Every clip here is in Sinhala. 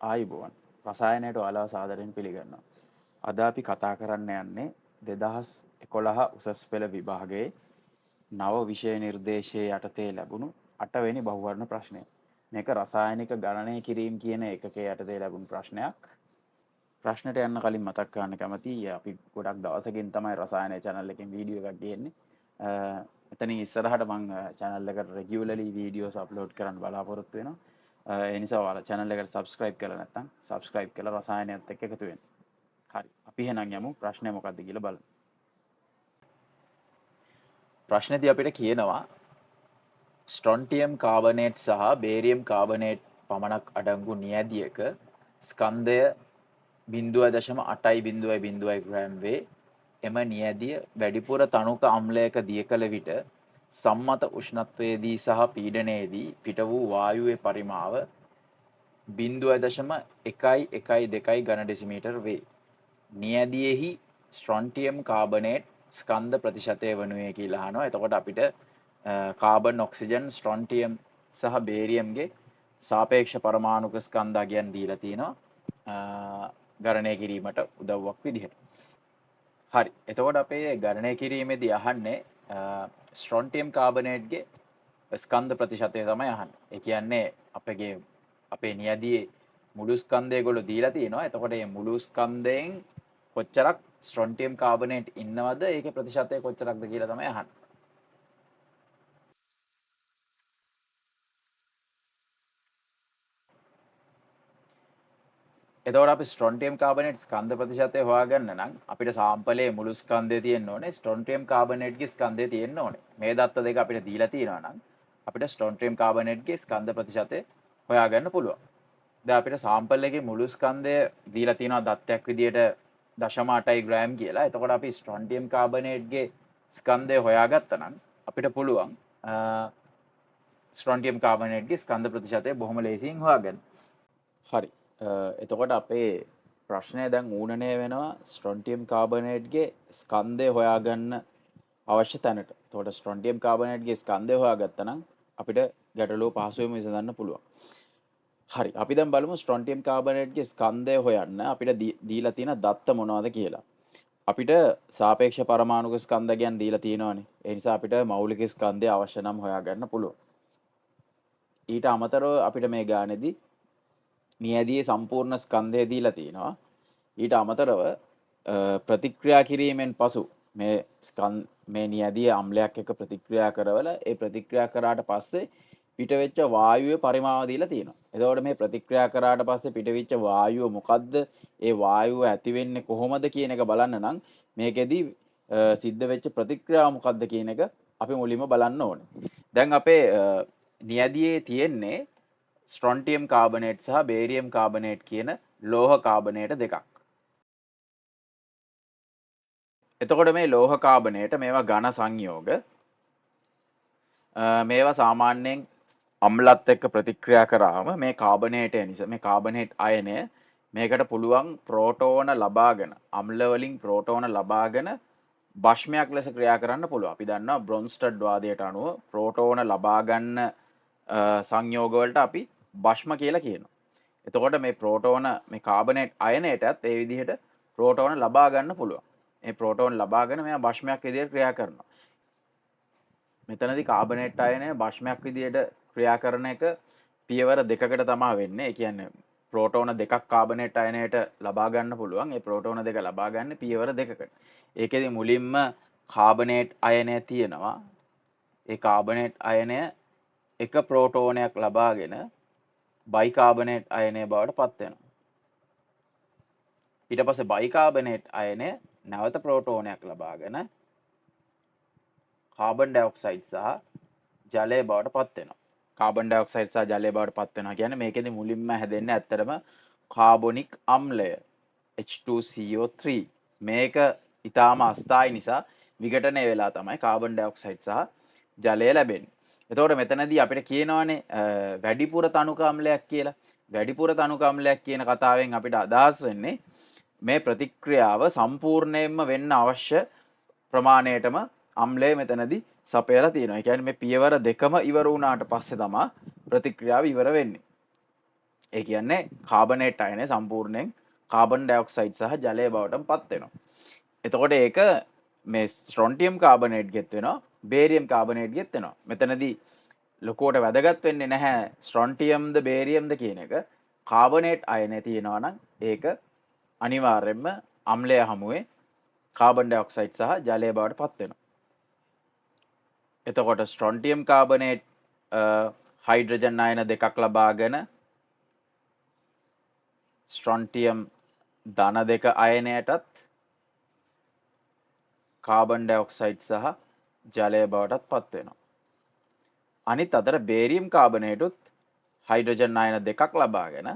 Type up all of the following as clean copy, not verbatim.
ආයුබෝවන් රසායනයට ඔයාලව සාදරයෙන් පිළිගන්නවා. අද අපි කතා කරන්න යන්නේ 2011 උසස් පෙළ විභාගයේ නව විෂය නිර්දේශයේ යටතේ ලැබුණු 8 වෙනි බහුවර්ණ ප්‍රශ්නය. මේක රසායනික ගණනය කිරීම කියන එකකේ යටතේ ලැබුණු ප්‍රශ්නයක්. ප්‍රශ්නට යන්න කලින් මතක් කරන්න කැමතියි අපි ගොඩක් දවසකින් තමයි රසායන channel එකෙන් වීඩියෝ එකක් ගේන්නේ. එතනින් ඉස්සරහට මම channel එකට regularly videos upload කරන්න බලාපොරොත්තු වෙනවා. ඒ නිසා ඔයාලා channel එකට subscribe කරලා නැත්නම් subscribe කරලා රසායනයත් එක්ක එකතු වෙන්න. හරි. අපි එහෙනම් යමු ප්‍රශ්නය මොකක්ද කියලා බලමු. ප්‍රශ්නේදී අපිට කියනවා ස්ට්‍රොන්ටියම් කාබනේට් සහ බේරියම් කාබනේට් පමණක් අඩංගු නියැදියක ස්කන්ධය 0.8.0.0 ග්‍රෑම් වේ. එම නියැදිය වැඩිපුර තනුක අම්ලයක දිය කළ විට සම්මත උෂ්ණත්වයේදී සහ පීඩනයේදී පිට වූ වායුවේ පරිමාව 0.112 ඝන ඩෙසිමීටර් වේ. නියැදියෙහි ස්ට්‍රොන්ටියම් කාබනේට් ස්කන්ධ ප්‍රතිශතය වනුයේ කියලා අහනවා. එතකොට අපිට කාබන් ඔක්සිජන් ස්ට්‍රොන්ටියම් සහ බේරියම්ගේ සාපේක්ෂ පරමාණුක ස්කන්ධයන් දීලා තිනවා ගණනය කිරීමට උදව්වක් විදිහට. හරි. එතකොට අපේ ගණනය කිරීමේදී අහන්නේ ස්ට්‍රොන්ටියම් කාබනේට්ගේ ස්කන්ධ ප්‍රතිශතය තමයි අහන්නේ. ඒ කියන්නේ අපේ නියැදියේ මුළු ස්කන්ධය ඒගොල්ලෝ දීලා තිනවා. එතකොට මේ මුළු ස්කන්ධයෙන් කොච්චරක් ස්ට්‍රොන්ටියම් කාබනේට් ඉන්නවද ඒකේ ප්‍රතිශතය කොච්චරක්ද කියලා තමයි අහන්නේ. එතකොට අපි ස්ට්‍රොන්ටියම් කාබනේට් ස්කන්ධ ප්‍රතිශතය හොයාගන්න නම් අපිට සාම්පලයේ මුළු ස්කන්ධය තියෙන්න ඕනේ. ස්ට්‍රොන්ටියම් කාබනේට්ගේ ස්කන්ධය තියෙන්න ඕනේ. මේ දත්ත දෙක අපිට දීලා තියෙනවා නම් අපිට ස්ට්‍රොන්ටියම් කාබනේට්ගේ ස්කන්ධ ප්‍රතිශතය හොයාගන්න පුළුවන්. දැන් අපිට සාම්පල් එකේ මුළු ස්කන්ධය දීලා තියෙනවා දත්තයක් විදියට 0.8 ග්‍රෑම් කියලා. එතකොට අපි ස්ට්‍රොන්ටියම් කාබනේට්ගේ ස්කන්ධය හොයාගත්තා නම් අපිට පුළුවන් ස්ට්‍රොන්ටියම් කාබනේට්ගේ ස්කන්ධ ප්‍රතිශතය බොහොම ලේසියෙන් හොයාගන්න. හරි. එතකොට අපේ ප්‍රශ්නය දැන් ඌනනය වෙනවා ස්ට්‍රොන්ටියම් කාබනේට්ගේ ස්කන්ධය හොයාගන්න අවශ්‍ය තැනට. එතකොට ස්ට්‍රොන්ටියම් කාබනේට්ගේ ස්කන්ධය හොයාගත්තා නම් අපිට ගැටලුව පහසුවෙන් විසඳන්න පුළුවන්. හරි. අපි දැන් බලමු ස්ට්‍රොන්ටියම් කාබනේට්ගේ ස්කන්ධය හොයන්න අපිට දීලා තියෙන දත්ත මොනවද කියලා. අපිට සාපේක්ෂ පරමාණුක ස්කන්ධ ගැන දීලා තියෙනවානේ. ඒ නිසා අපිට මෞලික ස්කන්ධය අවශ්‍ය නම් හොයාගන්න පුළුවන්. ඊට අමතරව අපිට මේ ගානේදී නියැදියේ සම්පූර්ණ ස්කන්ධය දීලා තියෙනවා. ඊට අමතරව ප්‍රතික්‍රියා කිරීමෙන් පසු මේ නියැදිය අම්ලයක් එක්ක ප්‍රතික්‍රියා කරවලා ඒ ප්‍රතික්‍රියා කරාට පස්සේ පිටවෙච්ච වායුවේ පරිමාව දීලා තියෙනවා. එතකොට මේ ප්‍රතික්‍රියා කරාට පස්සේ පිටවෙච්ච වායුව මොකද්ද? ඒ වායුව ඇති වෙන්නේ කොහොමද කියන එක බලන්න නම් මේකෙදි සිද්ධ වෙච්ච ප්‍රතික්‍රියාව මොකද්ද කියන එක අපි මුලින්ම බලන්න ඕනේ. දැන් අපේ නියැදියේ තියෙන්නේ ස්ට්‍රොන්ටියම් කාබනේට් සහ බේරියම් කාබනේට් කියන ලෝහ කාබනේට දෙකක්. එතකොට මේ ලෝහ කාබනේට මේවා ඝන සංයෝග. මේවා සාමාන්‍යයෙන් අම්ලත් එක්ක ප්‍රතික්‍රියා කරාම මේ කාබනේටය නිසා මේ කාබනේට් අයනය මේකට පුළුවන් ප්‍රෝටෝන ලබාගෙන අම්ල වලින් ප්‍රෝටෝන ලබාගෙන භෂ්මයක් ලෙස ක්‍රියා කරන්න පුළුවන්. අපි දන්නවා බ්‍රොන්ස්ටඩ් වාදයට අනුව ප්‍රෝටෝන ලබා ගන්න සංයෝග වලට අපි භෂ්ම කියලා කියනවා. එතකොට මේ ප්‍රෝටෝන මේ කාබනේට් අයනයටත් ඒ විදිහට ප්‍රෝටෝන ලබා ගන්න පුළුවන්. මේ ප්‍රෝටෝන ලබාගෙන මෙයා භෂ්මයක් විදිහට ක්‍රියා කරනවා. මෙතනදී කාබනේට් අයනය භෂ්මයක් විදිහට ක්‍රියා කරන එක පියවර දෙකකට තමයි වෙන්නේ. ඒ කියන්නේ ප්‍රෝටෝන දෙකක් කාබනේට් අයනයට ලබා ගන්න පුළුවන්. ඒ ප්‍රෝටෝන දෙක ලබා ගන්න පියවර දෙකකට. ඒකෙදි මුලින්ම කාබනේට් අයනය තියෙනවා. ඒ කාබනේට් අයනය එක ප්‍රෝටෝනයක් ලබාගෙන බයිකාබනේට් අයනය බවට පත් වෙනවා. ඊට පස්සේ බයිකාබනේට් අයනය නැවත ප්‍රෝටෝනයක් ලබාගෙන කාබන් ඩයොක්සයිඩ් සහ ජලය බවට පත් වෙනවා. කාබන් ඩයොක්සයිඩ් සහ ජලය බවට පත් වෙනවා කියන්නේ මේකෙදි මුලින්ම හැදෙන්නේ ඇත්තටම කාබොනික් අම්ලය H2CO3. මේක ඊටාම අස්ථායි නිසා විඝටනය වෙලා තමයි කාබන් ඩයොක්සයිඩ් සහ ජලය ලැබෙන්නේ. එතකොට මෙතනදී අපිට කියනවානේ වැඩිපුර තනුක අම්ලයක් කියලා. වැඩිපුර තනුක අම්ලයක් කියන කතාවෙන් අපිට අදහස් වෙන්නේ මේ ප්‍රතික්‍රියාව සම්පූර්ණයෙන්ම වෙන්න අවශ්‍ය ප්‍රමාණයටම අම්ලය මෙතනදී සපයලා තියෙනවා. ඒ කියන්නේ මේ පියවර දෙකම ඉවර වුණාට පස්සේ තමයි ප්‍රතික්‍රියාව ඉවර වෙන්නේ. ඒ කියන්නේ කාබනේට් අයනය සම්පූර්ණයෙන් කාබන් ඩයොක්සයිඩ් සහ ජලය බවට පත් වෙනවා. එතකොට ඒක මේ ස්ට්‍රොන්ටියම් කාබනේට් ගෙත් වෙනවා, බේරියම් කාබනේට් ගෙත් වෙනවා. මෙතනදී ලොකුවට වැදගත් වෙන්නේ නැහැ ස්ට්‍රොන්ටියම්ද බේරියම්ද කියන එක. කාබනේට් අයනය තියෙනවා නම් ඒක අනිවාර්යෙන්ම අම්ලය හමුවේ කාබන් ඩයොක්සයිඩ් සහ ජලය බවට පත් වෙනවා. එතකොට ස්ට්‍රොන්ටියම් කාබනේට් හයිඩ්‍රජන් අයන දෙකක් ලබාගෙන ස්ට්‍රොන්ටියම් ධන දෙක අයනයටත් කාබන් ඩයොක්සයිඩ් සහ ජලය බවටත් පත් වෙනවා. අනිත් අතර බේරියම් කාබනේටුත් හයිඩ්‍රජන් අයන දෙකක් ලබාගෙන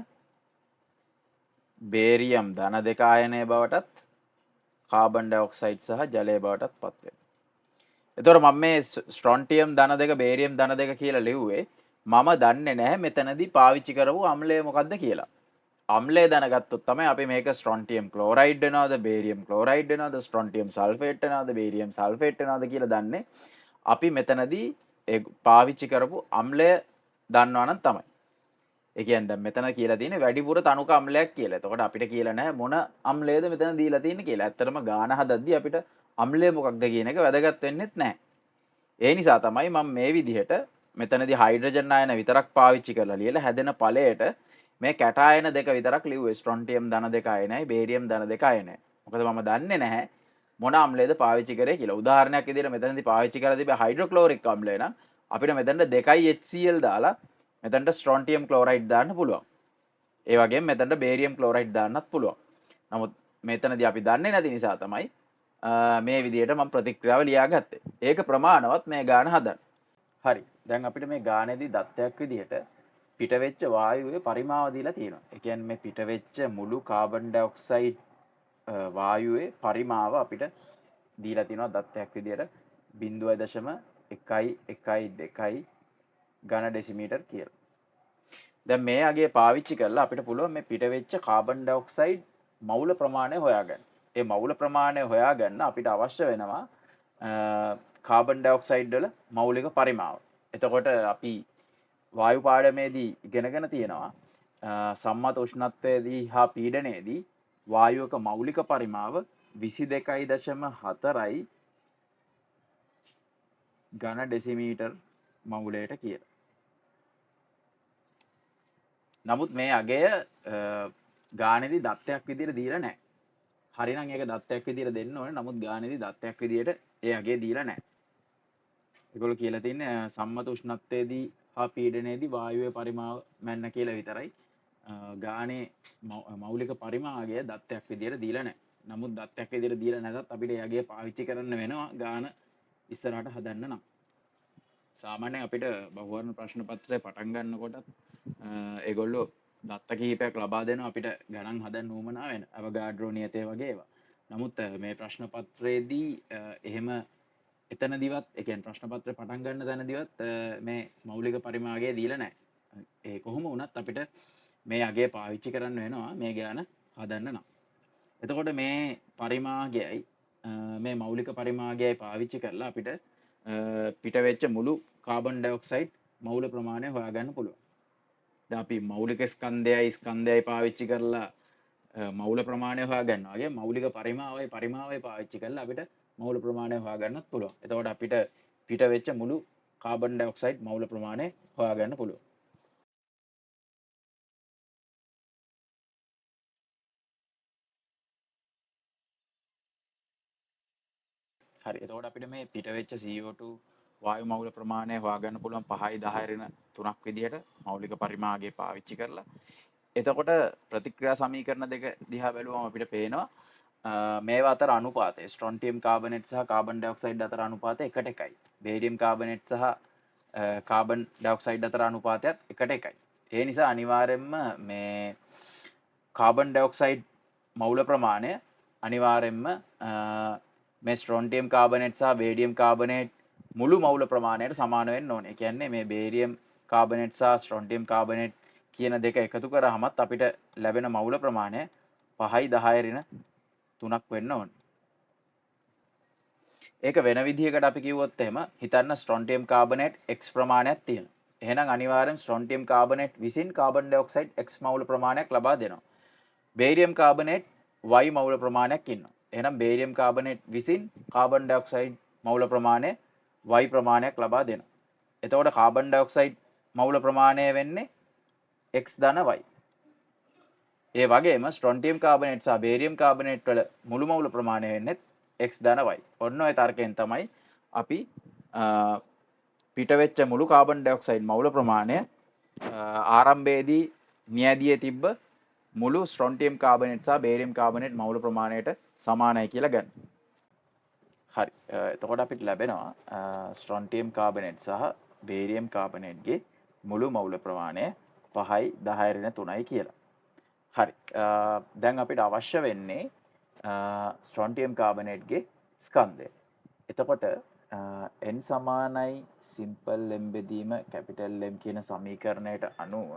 බේරියම් ධන දෙක අයනය බවටත් කාබන් ඩයොක්සයිඩ් සහ ජලය බවටත් පත් වෙනවා. එතකොට මම මේ ස්ට්‍රොන්ටියම් ධන දෙක බේරියම් ධන දෙක කියලා ලිව්වේ මම දන්නේ නැහැ මෙතනදී පාවිච්චි කරපු අම්ලය මොකක්ද කියලා. අම්ලය දැනගත්තොත් තමයි අපි මේක ස්ට්‍රොන්ටියම් ක්ලෝරයිඩ් වෙනවද බේරියම් ක්ලෝරයිඩ් වෙනවද ස්ට්‍රොන්ටියම් සල්ෆේට් වෙනවද බේරියම් සල්ෆේට් වෙනවද කියලා දන්නේ අපි මෙතනදී පාවිච්චි කරපු අම්ලය දන්නවා නම් තමයි. ඒ කියන්නේ දැන් මෙතන කියලා තියෙන්නේ වැඩිපුර තනුක අම්ලයක් කියලා. එතකොට අපිට කියලා නැහැ මොන අම්ලයද මෙතන දීලා තියෙන්නේ කියලා. ඇත්තටම ගාන හදද්දී අපිට අම්ලය මොකක්ද කියන එක වැදගත් වෙන්නේත් නැහැ. ඒ නිසා තමයි මම මේ විදිහට මෙතනදී හයිඩ්‍රජන් අයන විතරක් පාවිච්චි කරලා ලියලා හැදෙන ඵලයට මේ කැටායන දෙක විතරක් ලිව්වේ ස්ට්‍රොන්ටියම් ධන දෙක අයනයි බේරියම් ධන දෙක අයනයි. මොකද මම දන්නේ නැහැ මොන අම්ලයේද පාවිච්චි කරේ කියලා. උදාහරණයක් විදිහට මෙතනදී පාවිච්චි කරලා තිබෙ හයිඩ්‍රොක්ලෝරික් අම්ලය නම් අපිට මෙතනට 2යි HCl දාලා මෙතනට ස්ට්‍රොන්ටියම් ක්ලෝරයිඩ් දාන්න පුළුවන්. ඒ වගේම මෙතනට බේරියම් ක්ලෝරයිඩ් දාන්නත් පුළුවන්. නමුත් මෙතනදී අපි දන්නේ නැති නිසා තමයි මේ විදිහට මම ප්‍රතික්‍රියාව ලියාගත්තේ. ඒක ප්‍රමාණවත් මේ ගාන හදන්න. හරි. දැන් අපිට මේ ගානේදී දත්තයක් විදිහට පිටවෙච්ච වායුවේ පරිමාව දීලා තියෙනවා. ඒ කියන්නේ මේ පිටවෙච්ච මුළු කාබන් ඩයොක්සයිඩ් වායුවේ පරිමාව අපිට දීලා තියෙනවා දත්තයක් විදිහට 0.112 ඝන ඩෙසිමීටර් කියලා. දැන් මේ අගේ පාවිච්චි කරලා අපිට පුළුවන් මේ පිටවෙච්ච කාබන් ඩයොක්සයිඩ් මවුල ප්‍රමාණය හොයාගන්න. ඒ මවුල ප්‍රමාණය හොයාගන්න අපිට අවශ්‍ය වෙනවා කාබන් ඩයොක්සයිඩ් වල මෞලික පරිමාව. එතකොට අපි වායු පාඩමේදී ඉගෙනගෙන තියෙනවා සම්මත උෂ්ණත්වයේදී හා පීඩනයේදී වායුවක මෞලික පරිමාව 22.4යි ඝන ඩෙසිමීටර් මවුලයට කියලා. නමුත් මේ අගය ගානේදී දත්තයක් විදිහට දීලා නැහැ. හරිනම් ඒක දත්තයක් විදිහට දෙන්න ඕනේ. නමුත් ගානේදී දත්තයක් විදිහට ඒ අගේ දීලා නැහැ. ඒගොල්ලෝ කියලා තින්නේ සම්මත උෂ්ණත්වයේදී හා පීඩනයේදී වායුවේ පරිමාව මැන්න කියලා විතරයි. ගානේ මෞලික පරිමාවය දත්තයක් විදිහට දීලා නැහැ. නමුත් දත්තයක් විදිහට දීලා නැතත් අපිට ඒ අගේ පාවිච්චි කරන්න වෙනවා ගාන ඉස්සරහට හදන්න නම්. සාමාන්‍යයෙන් අපිට බහුවර්ණ ප්‍රශ්න පත්‍රය පටන් ගන්නකොටත් ඒගොල්ලෝ දත්ත කිහිපයක් ලබා දෙනවා අපිට ගණන් හදන්න උවමනා වෙන අවගාඩ්‍රෝ නියතය වගේ ඒවා. නමුත් මේ ප්‍රශ්න පත්‍රයේදී එහෙම එතනදිවත් ඒ කියන්නේ ප්‍රශ්න පත්‍රය පටන් ගන්න තැනදිවත් මේ මෞලික පරිමාවය දීලා නැහැ. ඒ කොහොම වුණත් අපිට මේ අගේ පාවිච්චි කරන්න වෙනවා මේ ගාන හදන්න නම්. එතකොට මේ පරිමාගයයි මේ මෞලික පරිමාගයයි පාවිච්චි කරලා අපිට පිටවෙච්ච මුළු කාබන් ඩයොක්සයිඩ් මෞල ප්‍රමාණය හොයාගන්න පුළුවන්. දැන් අපි මෞලික ස්කන්ධයයි පාවිච්චි කරලා මෞල ප්‍රමාණය හොයාගන්නවා. වගේ මෞලික පරිමාවයි පාවිච්චි කරලා අපිට මෞල ප්‍රමාණය හොයාගන්නත් පුළුවන්. එතකොට අපිට පිටවෙච්ච මුළු කාබන් ඩයොක්සයිඩ් මෞල ප්‍රමාණය හොයාගන්න පුළුවන්. හරි. එතකොට අපිට මේ පිටවෙච්ච CO2 වායු මෞල ප්‍රමාණය හොයාගන්න පුළුවන් 5යි 10 ඍණ 3ක් විදිහට මෞලික පරිමාගය පාවිච්චි කරලා. එතකොට ප්‍රතික්‍රියා සමීකරණ දෙක දිහා බැලුවම අපිට පේනවා මේවා අතර අනුපාතය ස්ට්‍රොන්ටියම් කාබනේට් සහ කාබන් ඩයොක්සයිඩ් අතර අනුපාතය 1:1යි. බේරියම් කාබනේට් සහ කාබන් ඩයොක්සයිඩ් අතර අනුපාතයත් 1:1යි. ඒ නිසා අනිවාර්යයෙන්ම මේ කාබන් ඩයොක්සයිඩ් මෞල ප්‍රමාණය අනිවාර්යයෙන්ම මේ ස්ට්‍රොන්ටියම් කාබනේට් සහ බේරියම් කාබනේට් මුළු මෞල ප්‍රමාණයට සමාන වෙන්න ඕනේ. ඒ කියන්නේ මේ බේරියම් කාබනේට් සහ ස්ට්‍රොන්ටියම් කාබනේට් කියන දෙක එකතු කරාමත් අපිට ලැබෙන මෞල ප්‍රමාණය 5යි 10 ඍණ 3ක් වෙන්න ඕනේ. ඒක වෙන විදිහකට අපි කිව්වොත් එහෙම හිතන්න ස්ට්‍රොන්ටියම් කාබනේට් x ප්‍රමාණයක් තියෙනවා. එහෙනම් අනිවාර්යෙන් ස්ට්‍රොන්ටියම් කාබනේට් විසින් කාබන් ඩයොක්සයිඩ් x මවුල ප්‍රමාණයක් ලබා දෙනවා. බේරියම් කාබනේට් y මවුල ප්‍රමාණයක් ඉන්නවා. එහෙනම් බේරියම් කාබනේට් විසින් කාබන් ඩයොක්සයිඩ් මවුල ප්‍රමාණය y ප්‍රමාණයක් ලබා දෙනවා. එතකොට කාබන් ඩයොක්සයිඩ් මවුල ප්‍රමාණය වෙන්නේ x ධන y. ඒ වගේම ස්ට්‍රොන්ටියම් කාබනේට් සහ බේරියම් කාබනේට් වල මුළු මවුල ප්‍රමාණය වෙන්නේ x ධන y. ඔන්න ඔය තර්කයෙන් තමයි අපි පිටවෙච්ච මුළු කාබන් ඩයොක්සයිඩ් මවුල ප්‍රමාණය ආරම්භයේදී නියැදියේ තිබ්බ මුළු ස්ට්‍රොන්ටියම් කාබනේට් සහ බේරියම් කාබනේට් මවුල ප්‍රමාණයට සමානයි කියලා ගන්න. හරි. එතකොට අපිට ලැබෙනවා ස්ට්‍රොන්ටියම් කාබනේට් සහ බේරියම් කාබනේට්ගේ මුළු මවුල ප්‍රමාණය 5යි 10 ඍණ 3යි කියලා. හරි. දැන් අපිට අවශ්‍ය වෙන්නේ ස්ට්‍රොන්ටියම් කාබනේට්ගේ ස්කන්ධය. එතකොට n සමානයි සිම්පල් m බෙදීම කැපිටල් M කියන සමීකරණයට අනුව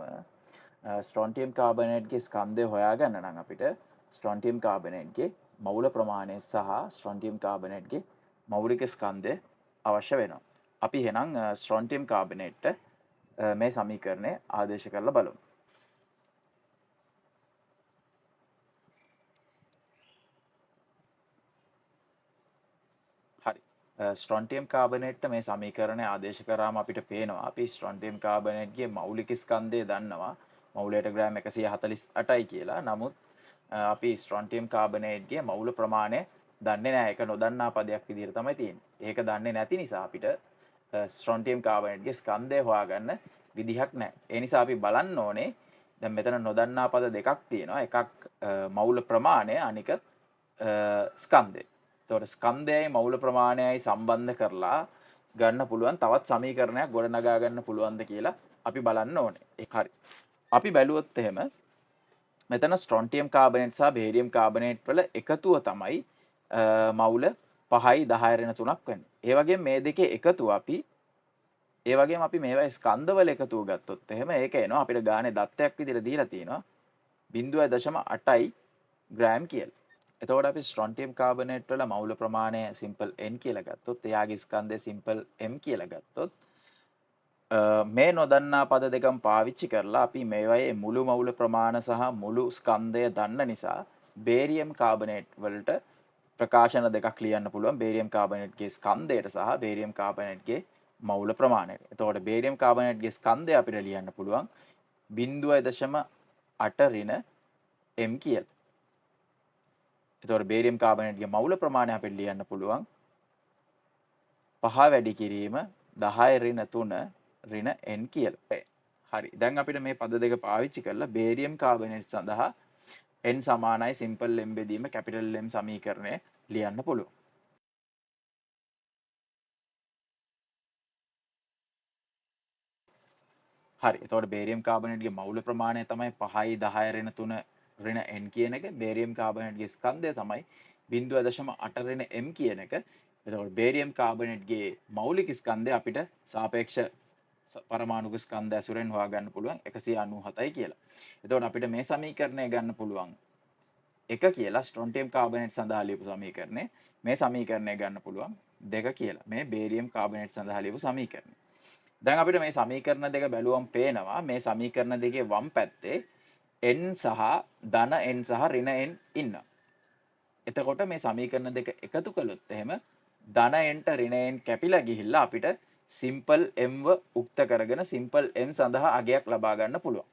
ස්ට්‍රොන්ටියම් කාබනේට්ගේ ස්කන්ධය හොයාගන්න නම් අපිට ස්ට්‍රොන්ටියම් කාබනේට්ගේ මවුල ප්‍රමාණය සහ ස්ට්‍රොන්ටියම් කාබනේට්ගේ මෞලික ස්කන්ධය අවශ්‍ය වෙනවා. අපි එහෙනම් ස්ට්‍රොන්ටියම් කාබනේට්ට මේ සමීකරණය ආදේශ කරලා බලමු. හරි. ස්ට්‍රොන්ටියම් කාබනේට්ට මේ සමීකරණය ආදේශ කරාම අපිට පේනවා අපි ස්ට්‍රොන්ටියම් කාබනේට්ගේ මෞලික ස්කන්ධය දන්නවා. මවුලයට ග්‍රෑම් 148යි කියලා. නමුත් අපි ස්ට්‍රොන්ටියම් කාබනේට්ගේ මවුල ප්‍රමාණය දන්නේ නැහැ. ඒක නොදන්නා පදයක් විදිහට තමයි තියෙන්නේ. ඒක දන්නේ නැති නිසා අපිට ස්ට්‍රොන්ටියම් කාබනේට්ගේ ස්කන්ධය හොයාගන්න විදිහක් නැහැ. ඒ නිසා අපි බලන්න ඕනේ දැන් මෙතන නොදන්නා පද දෙකක් තියෙනවා. එකක් මවුල ප්‍රමාණය අනික ස්කන්ධය. එතකොට ස්කන්ධයයි මවුල ප්‍රමාණයයි සම්බන්ධ කරලා ගන්න පුළුවන් තවත් සමීකරණයක් ගොඩනගා ගන්න පුළුවන්ද කියලා අපි බලන්න ඕනේ. ඒක හරි. අපි බැලුවොත් එහෙම මෙතන ස්ට්‍රොන්ටියම් කාබනේට් සහ බේරියම් කාබනේට් වල එකතුව තමයි මවුල 5යි 10 ඍණ 3ක් වෙන්නේ. ඒ වගේම මේ දෙකේ එකතුව ඒ වගේම අපි මේවා ස්කන්ධවල එකතුව ගත්තොත් එහෙම ඒක එනවා අපිට ගානේ දත්තයක් විදිහට දීලා තියෙනවා 0.8යි ග්‍රෑම් කියලා. එතකොට අපි ස්ට්‍රොන්ටියම් කාබනේට් වල මවුල ප්‍රමාණය සිම්පල් n කියලා ගත්තොත් එයාගේ ස්කන්ධය සිම්පල් m කියලා ගත්තොත් මේ නොදන්නා පද දෙකම පාවිච්චි කරලා අපි මේවායේ මුළු මවුල ප්‍රමාණ සහ මුළු ස්කන්ධය දන්න නිසා බේරියම් කාබනේට් වලට ප්‍රකාශන දෙකක් ලියන්න පුළුවන් බේරියම් කාබනේට්ගේ ස්කන්ධයට සහ බේරියම් කාබනේට්ගේ මවුල ප්‍රමාණයට. එතකොට බේරියම් කාබනේට්ගේ ස්කන්ධය අපිට ලියන්න පුළුවන් 0.8 ඍණ m කියලා. එතකොට බේරියම් කාබනේට්ගේ මවුල ප්‍රමාණය අපිට ලියන්න පුළුවන් 5 වැඩි කිරීම 10 ඍණ 3 ඍණ n කියලා. හරි. දැන් අපිට මේ පද දෙක පාවිච්චි කරලා බේරියම් කාබනේට් සඳහා n සමානයි සිම්පල් m බෙදීම කැපිටල් M සමීකරණය ලියන්න පුළුවන්. හරි. එතකොට බේරියම් කාබනේට්ගේ මවුල ප්‍රමාණය තමයි 5යි 10 ඍණ 3 ඍණ n කියන එක. බේරියම් කාබනේට්ගේ ස්කන්ධය තමයි 0.8 ඍණ m කියන එක. එතකොට බේරියම් කාබනේට්ගේ මෞලික ස්කන්ධය අපිට සාපේක්ෂ පරමාණුක ස්කන්ධය ඇසුරෙන් හොයාගන්න පුළුවන් 197යි කියලා. එතකොට අපිට මේ සමීකරණය ගන්න පුළුවන් 1 කියලා ස්ට්‍රොන්ටියම් කාබනේට් සඳහා ලියපු සමීකරණය. මේ සමීකරණය ගන්න පුළුවන් 2 කියලා. මේ බේරියම් කාබනේට් සඳහා ලියපු සමීකරණය. දැන් අපිට මේ සමීකරණ දෙක බැලුවම පේනවා මේ සමීකරණ දෙකේ වම් පැත්තේ n සහ ධන n සහ ඍණ n ඉන්නවා. එතකොට මේ සමීකරණ දෙක එකතු කළොත් එහෙම ධන n ට ඍණ n කැපිලා ගිහිල්ලා අපිට සිම්පල් m ව උක්ත කරගෙන සිම්පල් m සඳහා අගයක් ලබා ගන්න පුළුවන්.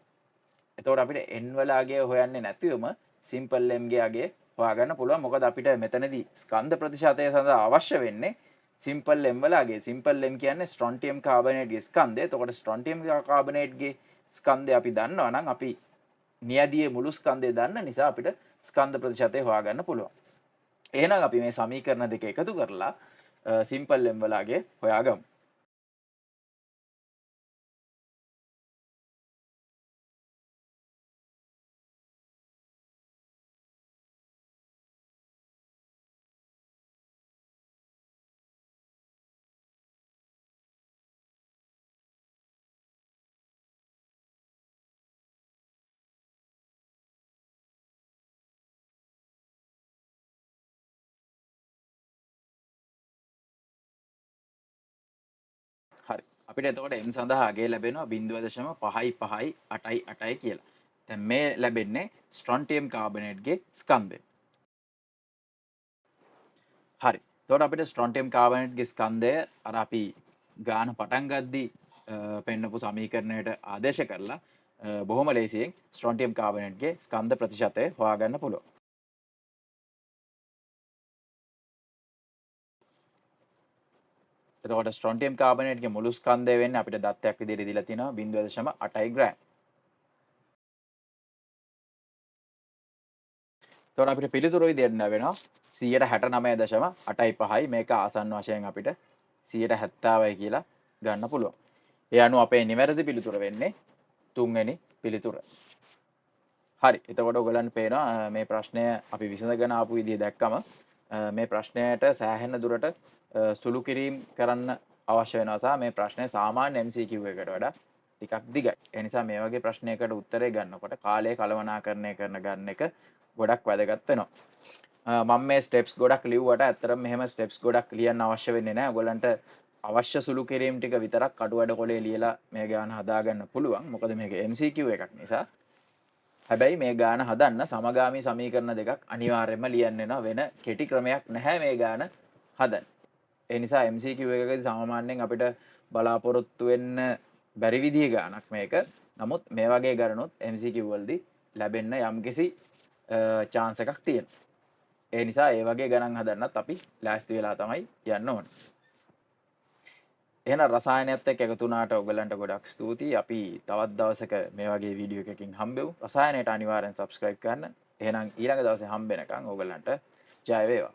එතකොට අපිට n වල අගය හොයන්නේ නැතිවම සිම්පල් m ගේ අගය හොයාගන්න පුළුවන්. මොකද අපිට මෙතනදී ස්කන්ධ ප්‍රතිශතය සඳහා අවශ්‍ය වෙන්නේ සිම්පල් m වල අගය. සිම්පල් m කියන්නේ ස්ට්‍රොන්ටියම් කාබනේට්ගේ ස්කන්ධය. එතකොට ස්ට්‍රොන්ටියම් කාබනේට්ගේ ස්කන්ධය අපි දන්නවා නම් අපි නියදියේ මුළු ස්කන්ධය දන්න නිසා අපිට ස්කන්ධ ප්‍රතිශතය හොයාගන්න පුළුවන්. එහෙනම් අපි මේ සමීකරණ දෙක එකතු කරලා සිම්පල් m වල අගය හොයාගමු. හරි. අපිට එතකොට m සඳහා අගය ලැබෙනවා 0.5588 කියලා. දැන් මේ ලැබෙන්නේ ස්ට්‍රොන්ටියම් කාබනේට්ගේ ස්කන්ධය. හරි. එතකොට අපිට ස්ට්‍රොන්ටියම් කාබනේට්ගේ ස්කන්ධය අර අපි ගාන පටන් ගද්දී පෙන්නපු සමීකරණයට ආදේශ කරලා බොහොම ලේසියෙන් ස්ට්‍රොන්ටියම් කාබනේට්ගේ ස්කන්ධ ප්‍රතිශතය හොයාගන්න පුළුවන්. එතකොට ස්ට්‍රොන්ටියම් කාබනේට්ගේ මුළු ස්කන්ධය වෙන්නේ අපිට දත්තයක් විදිහට දීලා තියෙනවා 0.8 ග්‍රෑම්. එතකොට අපිට පිළිතුරු විදිහට ලැබෙනවා 69.85 මේක ආසන්න වශයෙන් අපිට 70යි කියලා ගන්න පුළුවන්. ඒ අනුව අපේ නිවැරදි පිළිතුර වෙන්නේ තුන්වෙනි පිළිතුර. හරි. එතකොට ඔයගලන්ට පේනවා මේ ප්‍රශ්නය අපි විසඳගෙන ආපු විදිහ දැක්කම මේ ප්‍රශ්නයට සෑහෙන දුරට සුළු කිරීම් කරන්න අවශ්‍ය වෙනවා සහ මේ ප්‍රශ්නය සාමාන්‍ය MCQ එකකට වඩා ටිකක් දිගයි. ඒ නිසා මේ වගේ ප්‍රශ්නයකට උත්තරේ ගන්නකොට කාලය කළමනාකරණය ගන්න එක ගොඩක් වැදගත් වෙනවා. මම මේ ස්ටෙප්ස් ගොඩක් ලිව්වට ඇත්තටම මෙහෙම ස්ටෙප්ස් ගොඩක් ලියන්න අවශ්‍ය වෙන්නේ නැහැ. ඔයගලන්ට අවශ්‍ය සුළු කිරීම් ටික විතරක් කටුවැඩ කොලේ ලියලා මේ ගාන හදාගන්න පුළුවන්. මොකද මේක MCQ එකක් නිසා. හැබැයි මේ ගාන හදන්න සමගාමී සමීකරණ දෙකක් අනිවාර්යයෙන්ම ලියන්න වෙනවා. වෙන කෙටි ක්‍රමයක් නැහැ මේ ගාන හදන්න. ඒ නිසා MCQ එකකදී සාමාන්‍යයෙන් අපිට බලාපොරොත්තු වෙන්න බැරි විදිහේ ගානක් මේක. නමුත් මේ වගේ ගණනොත් MCQ වලදී ලැබෙන්න යම්කිසි chance එකක් තියෙනවා. ඒ නිසා ඒ වගේ ගණන් හදන්නත් අපි ලෑස්ති වෙලා තමයි යන්න ඕනේ. එහෙනම් රසායනයත් එක්ක එකතු වුණාට ඔයගලන්ට ගොඩක් ස්තුතියි. අපි තවත් දවසක මේ වගේ වීඩියෝ එකකින් හම්බෙමු. රසායනයට අනිවාර්යෙන් subscribe කරන්න. එහෙනම් ඊළඟ දවසේ හම්බෙනකන් ඔයගලන්ට ජය වේවා.